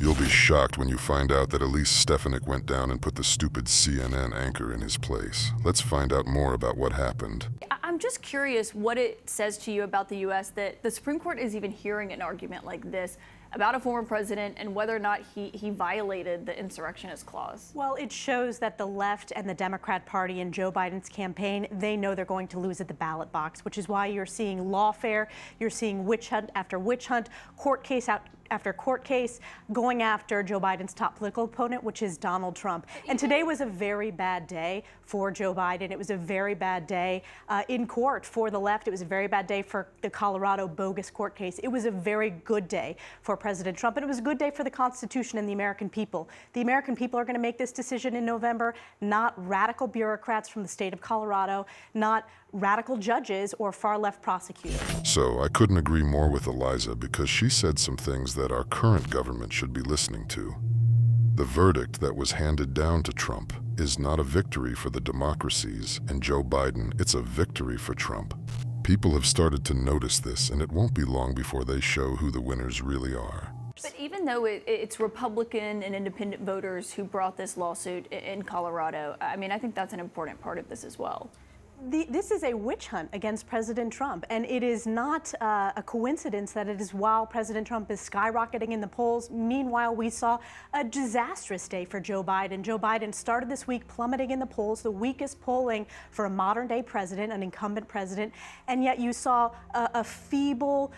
You'll be shocked when you find out that Elise Stefanik went down and put the stupid CNN anchor in his place. Let's find out more about what happened. I'm just curious what it says to you about the U.S. that the Supreme Court is even hearing an argument like this about a former president and whether or not he violated the insurrectionist clause. Well, it shows that the left and the Democrat Party and Joe Biden's campaign, they know they're going to lose at the ballot box, which is why you're seeing lawfare, you're seeing witch hunt after witch hunt, court case after court case, going after Joe Biden's top political opponent, which is Donald Trump. And today was a very bad day for Joe Biden. It was a very bad day in court for the left. It was a very bad day for the Colorado bogus court case. It was a very good day for President Trump, and it was a good day for the Constitution and the American people. The American people are going to make this decision in November, not radical bureaucrats from the state of Colorado, not radical judges or far-left prosecutors. So I couldn't agree more with Eliza because she said some things that our current government should be listening to. The verdict that was handed down to Trump is not a victory for the democracies, and Joe Biden, it's a victory for Trump. People have started to notice this, and it won't be long before they show who the winners really are. But even though it's Republican and independent voters who brought this lawsuit in Colorado, I mean, I think that's an important part of this as well. This is a witch hunt against President Trump, and it is not a coincidence that it is while President Trump is skyrocketing in the polls. Meanwhile, we saw a disastrous day for Joe Biden. Joe Biden started this week plummeting in the polls, the weakest polling for a modern-day president, an incumbent president, and yet you saw a feeble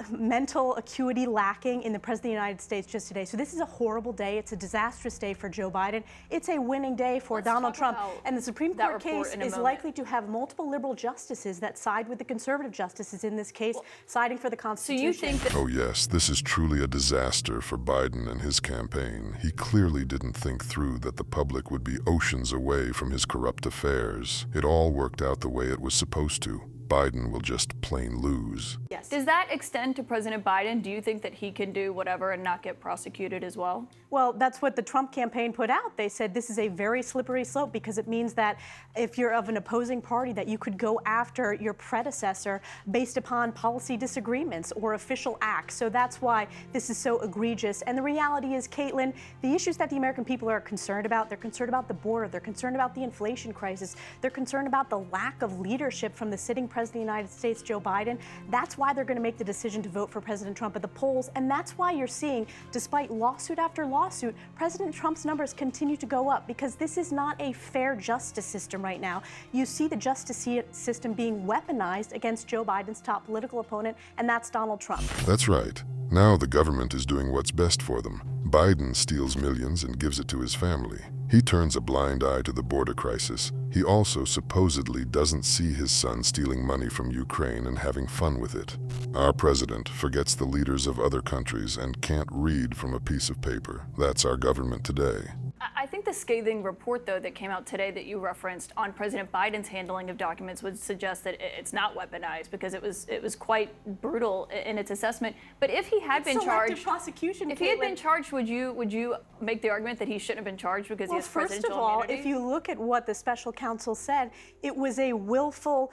mental acuity lacking in the President of the United States just today. So this is a horrible day. It's a disastrous day for Joe Biden. It's a winning day for Donald Trump, and the Supreme Court case is likely to have multiple liberal justices that side with the conservative justices in this case, siding for the Constitution. So you think that— Oh yes, this is truly a disaster for Biden and his campaign. He clearly didn't think through that the public would be oceans away from his corrupt affairs. It all worked out the way it was supposed to. Biden will just plain lose. Yes. Does that extend to President Biden? Do you think that he can do whatever and not get prosecuted as well? Well, that's what the Trump campaign put out. They said this is a very slippery slope because it means that if you're of an opposing party, that you could go after your predecessor based upon policy disagreements or official acts. So that's why this is so egregious. And the reality is, Caitlin, the issues that the American people are concerned about, they're concerned about the border, they're concerned about the inflation crisis, they're concerned about the lack of leadership from the sitting President of the United States, Joe Biden. That's why they're going to make the decision to vote for President Trump at the polls. And that's why you're seeing, despite lawsuit after lawsuit, President Trump's numbers continue to go up because this is not a fair justice system right now. You see the justice system being weaponized against Joe Biden's top political opponent, and that's Donald Trump. That's right. Now the government is doing what's best for them. Biden steals millions and gives it to his family. He turns a blind eye to the border crisis. He also supposedly doesn't see his son stealing money from Ukraine and having fun with it. Our president forgets the leaders of other countries and can't read from a piece of paper. That's our government today. I think the scathing report, though, that came out today that you referenced on President Biden's handling of documents would suggest that it's not weaponized because it was quite brutal in its assessment. But if he had been charged, prosecution, if he had been charged, would you make the argument that he shouldn't have been charged because he has presidential immunity? First of all, if you look at what the special counsel said, it was a willfully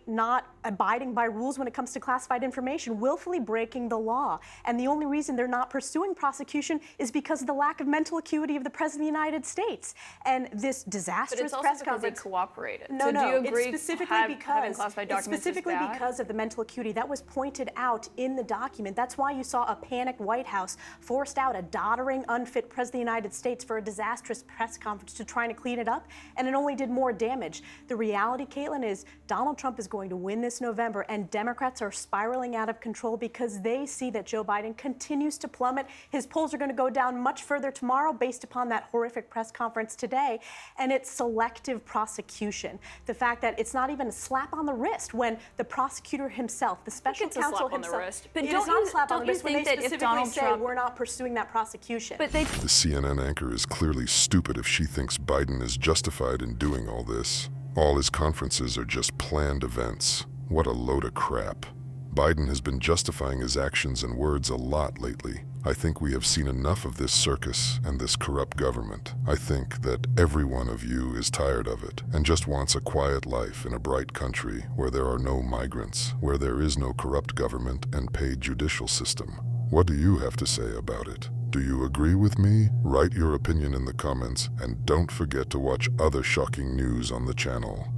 not abiding by rules when it comes to classified information, willfully breaking the law. And the only reason they're not pursuing prosecution is because of the lack of mental acuity of the President of the United States. And this disastrous press conference— But it's also because he cooperated. No, so no, do you agree it's specifically having classified documents is specifically bad? because of the mental acuity. That was pointed out in the document. That's why you saw a panicked White House forced out a doddering, unfit President of the United States for a disastrous press conference to trying to clean it up, and it only did more damage. The reality, Caitlin, is Donald Trump is going to win this November, and Democrats are spiraling out of control because they see that Joe Biden continues to plummet. His polls are going to go down much further tomorrow based upon that horrific press conference today, and it's selective prosecution. The fact that it's not even a slap on the wrist when the prosecutor himself, the special counsel himself— But it is not a slap on the wrist when they that if specifically Donald say Trump— we're not pursuing that prosecution. But they— The CNN anchor is clearly stupid if she thinks Biden is justified in doing all this. All his conferences are just planned events. What a load of crap. Biden has been justifying his actions and words a lot lately. I think we have seen enough of this circus and this corrupt government. I think that every one of you is tired of it and just wants a quiet life in a bright country where there are no migrants, where there is no corrupt government and paid judicial system. What do you have to say about it? Do you agree with me? Write your opinion in the comments and don't forget to watch other shocking news on the channel.